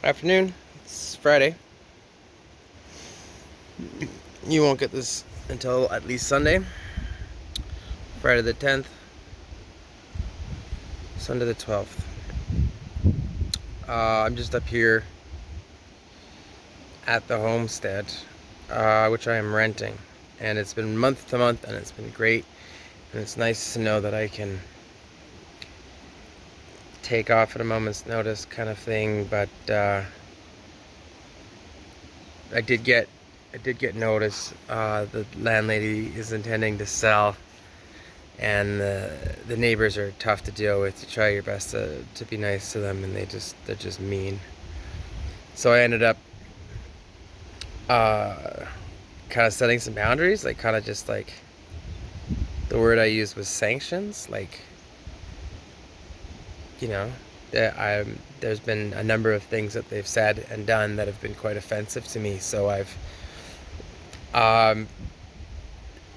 Afternoon. It's Friday. You won't get this until at least Sunday. Friday the 10th, Sunday the 12th. I'm just up here at the homestead, which I am renting. And it's been month to month, and it's been great. And it's nice to know that I can take off at a moment's notice kind of thing. But I did get notice. The landlady is intending to sell, and the neighbors are tough to deal with. You try your best to be nice to them, and they're just mean. So I ended up kind of setting some boundaries, like kind of just like the word I used was sanctions. Like, you know, there's been a number of things that they've said and done that have been quite offensive to me. So I've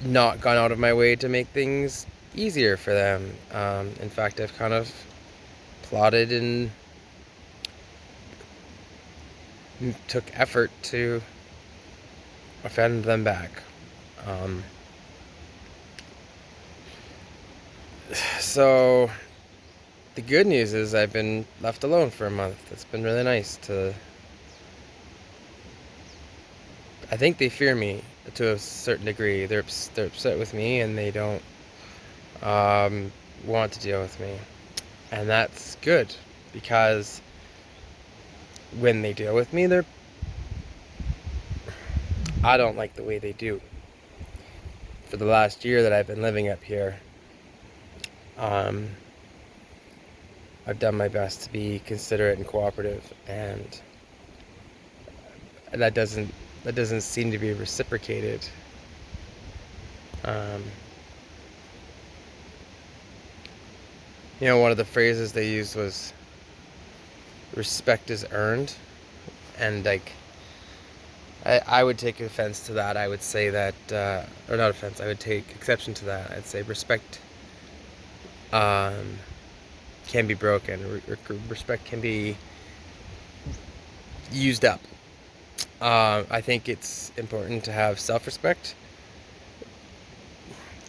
not gone out of my way to make things easier for them. In fact, I've kind of plotted and took effort to offend them back. So the good news is I've been left alone for a month. It's been really nice to... I think they fear me to a certain degree. They're upset with me, and they don't want to deal with me. And that's good, because when they deal with me, I don't like the way they do. For the last year that I've been living up here, I've done my best to be considerate and cooperative, and that doesn't seem to be reciprocated. One of the phrases they used was respect is earned, and like I would take offense to that. I would say that, or not offense, I would take exception to that. I'd say respect can be broken. Respect can be used up. I think it's important to have self-respect.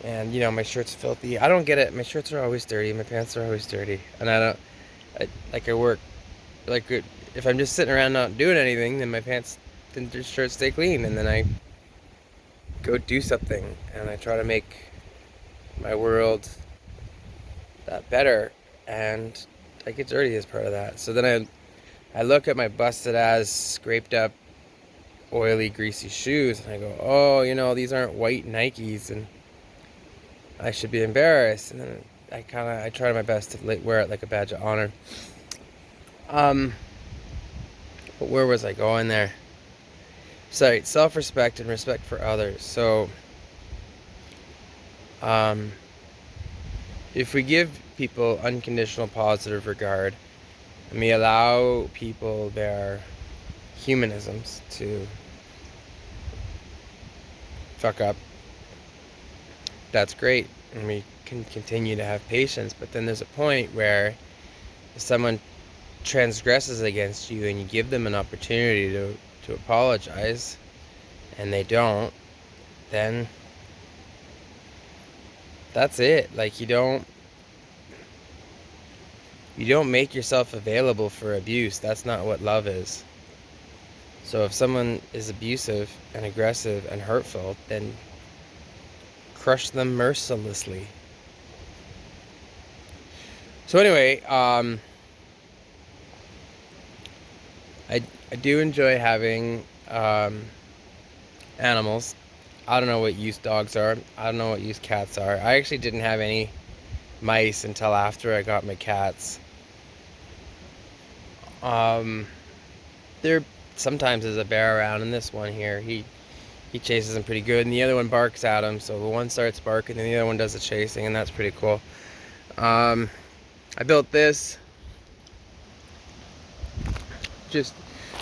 And my shirt's filthy. I don't get it. My shirts are always dirty. My pants are always dirty. And I work. Like, if I'm just sitting around not doing anything, then my pants and shirts stay clean. And then I go do something, and I try to make my world that better. And I get dirty as part of that. So then I look at my busted ass, scraped up, oily, greasy shoes, and I go, oh, these aren't white Nikes, and I should be embarrassed. And then I try my best to wear it like a badge of honor. But where was I going there? Sorry, self-respect and respect for others. So, if we give people unconditional positive regard, and we allow people their humanisms to fuck up, that's great, and we can continue to have patience. But then there's a point where if someone transgresses against you and you give them an opportunity to apologize, and they don't, then that's it. Like, you don't make yourself available for abuse. That's not what love is. So if someone is abusive and aggressive and hurtful, then crush them mercilessly. So anyway, I do enjoy having animals. I don't know what use dogs are. I don't know what use cats are. I actually didn't have any mice until after I got my cats. There sometimes is a bear around, and this one here, he chases them pretty good, and the other one barks at him. So the one starts barking, and the other one does the chasing, and that's pretty cool. I built this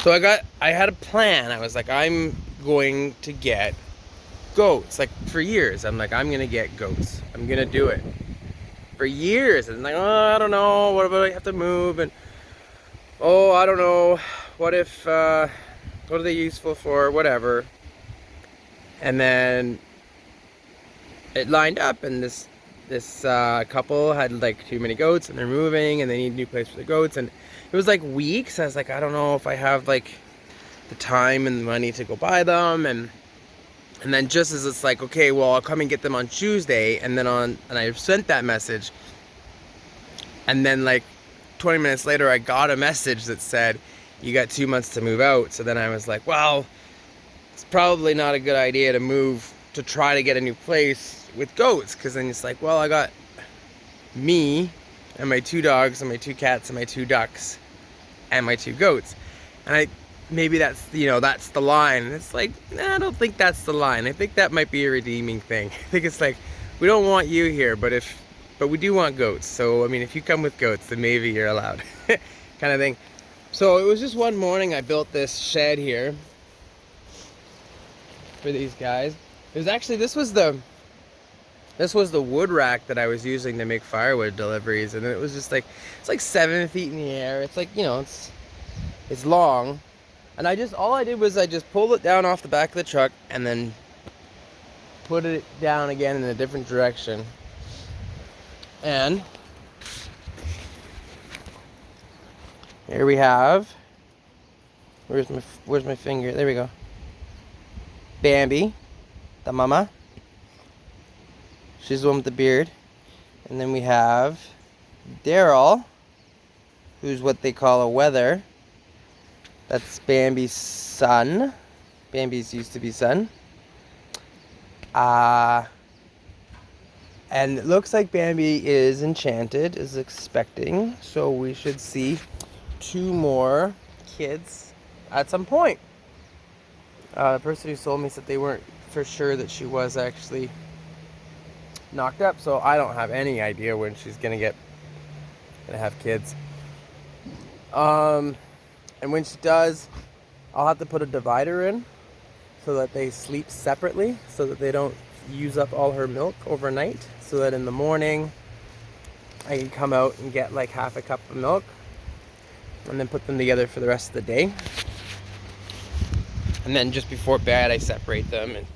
so I had a plan. I was like, I'm going to get goats. Like, for years, I'm like, I'm gonna get goats. I'm gonna do it. For years, and like, oh, I don't know, what about I have to move, and oh, I don't know what are they useful for, whatever. And then it lined up, and this couple had like too many goats, and they're moving, and they need a new place for the goats, and it was like weeks. I was like, I don't know if I have like the time and the money to go buy them, and then just as it's like, okay, well, I'll come and get them on Tuesday, and I sent that message, and then like 20 minutes later, I got a message that said, you got 2 months to move out. So then I was like, well, it's probably not a good idea to move to try to get a new place with goats, because then it's like, well, I got me and my 2 dogs and my 2 cats and my 2 ducks and my 2 goats, and maybe that's, that's the line. And it's like, nah, I don't think that's the line. I think that might be a redeeming thing. I think it's like, we don't want you here, but we do want goats. So I mean, if you come with goats, then maybe you're allowed, kind of thing. So it was just one morning I built this shed here for these guys. It was actually, this was the wood rack that I was using to make firewood deliveries, and it was just like, it's like 7 feet in the air. It's like, it's long, and all I did was I just pulled it down off the back of the truck and then put it down again in a different direction. And here we have, where's my finger? There we go. Bambi, the mama. She's the one with the beard. And then we have Daryl, who's what they call a wether. That's Bambi's son. Bambi's used to be son. And it looks like Bambi is enchanted, is expecting. So we should see 2 more kids at some point. The person who sold me said they weren't for sure that she was actually knocked up, so I don't have any idea when she's gonna have kids. And when she does, I'll have to put a divider in so that they sleep separately, so that they don't use up all her milk overnight, so that in the morning I can come out and get like half a cup of milk and then put them together for the rest of the day. And then just before bed I separate them, and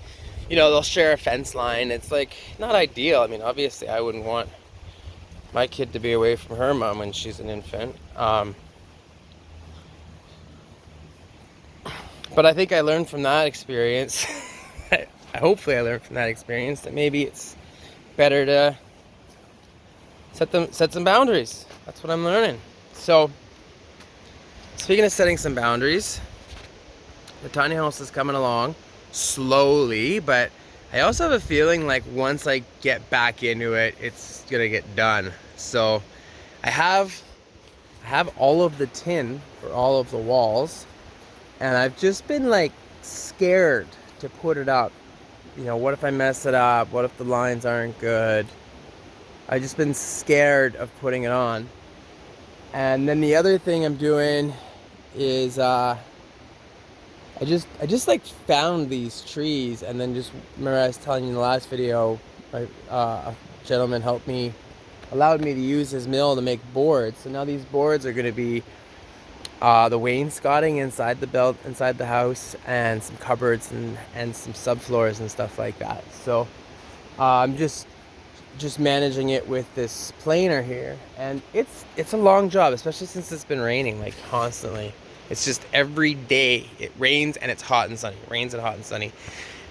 they'll share a fence line. It's like not ideal. I mean, obviously I wouldn't want my kid to be away from her mom when she's an infant. But I think I learned from that experience hopefully I learned from that experience that maybe it's better to set some boundaries. That's what I'm learning. So speaking of setting some boundaries, the tiny house is coming along slowly, but I also have a feeling like once I get back into it, it's gonna get done. So I have all of the tin for all of the walls, and I've just been like scared to put it up. What if I mess it up? What if the lines aren't good? I've just been scared of putting it on. And then the other thing I'm doing is I just like found these trees, and then just remember I was telling you in the last video, a gentleman allowed me to use his mill to make boards. So now these boards are going to be the wainscoting inside the house, and some cupboards and some subfloors and stuff like that. So I'm just managing it with this planer here, and it's a long job, especially since it's been raining like constantly. It's just every day it rains and it's hot and sunny. Rains and hot and sunny.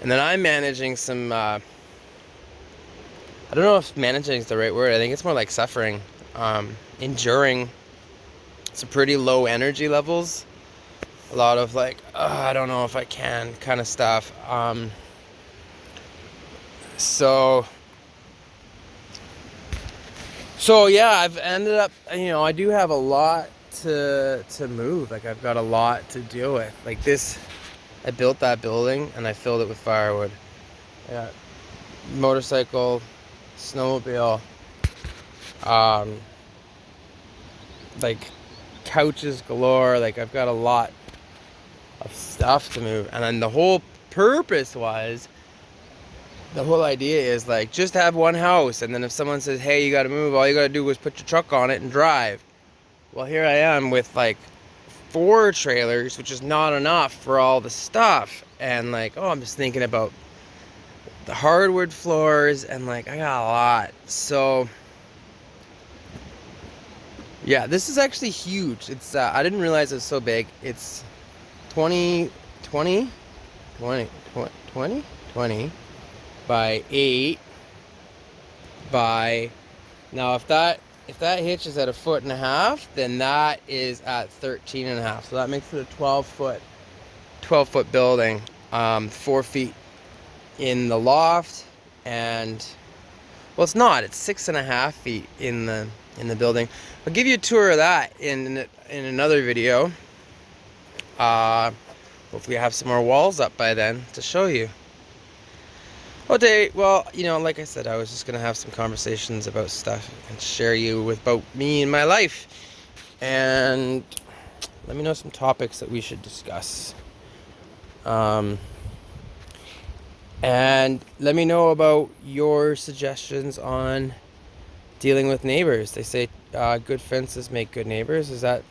And then I'm managing some, I don't know if managing is the right word. I think it's more like suffering, enduring some pretty low energy levels. A lot of like, I don't know if I can kind of stuff. So yeah, I've ended up, I do have a lot to move. Like I've got a lot to deal with. Like this, I built that building and I filled it with firewood. Yeah, motorcycle, snowmobile, like couches galore. Like I've got a lot of stuff to move, and then the whole idea is like just have one house, and then if someone says, hey, you gotta move, all you gotta do is put your truck on it and drive. Well, here I am with like 4 trailers, which is not enough for all the stuff. And like, oh, I'm just thinking about the hardwood floors, and like, I got a lot. So yeah, this is actually huge. It's I didn't realize it was so big. It's 20 by 8 by, now if that hitch is at 1.5 feet, then that is at 13.5 feet. So that makes it a 12-foot building. 4 feet in the loft, and well, it's not. It's 6.5 feet in the building. I'll give you a tour of that in another video. Hopefully I have some more walls up by then to show you. Okay, well, you know, like I said, I was just gonna have some conversations about stuff and share you with about me and my life. And let me know some topics that we should discuss. And let me know about your suggestions on dealing with neighbors. They say good fences make good neighbors. Is that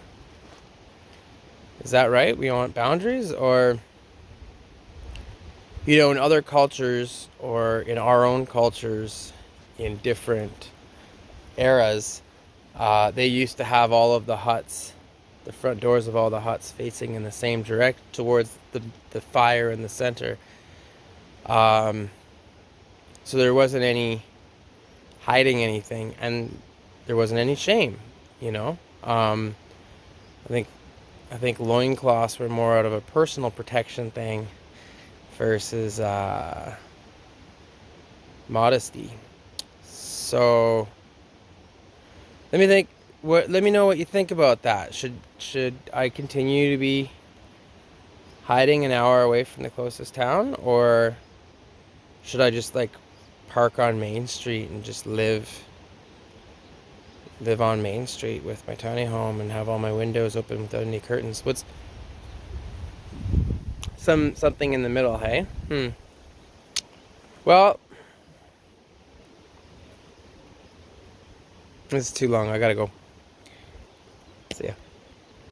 right? We want boundaries? Or, you know, in other cultures or in our own cultures in different eras, they used to have all of the huts, the front doors of all the huts facing in the same direct towards the fire in the center. So there wasn't any hiding anything, and there wasn't any shame, you know. I think loincloths were more out of a personal protection thing versus modesty. So let me know what you think about that. Should I continue to be hiding an hour away from the closest town, or should I just like park on Main Street and just live on Main Street with my tiny home and have all my windows open without any curtains? What's something in the middle, hey? Well, this is too long. I gotta go.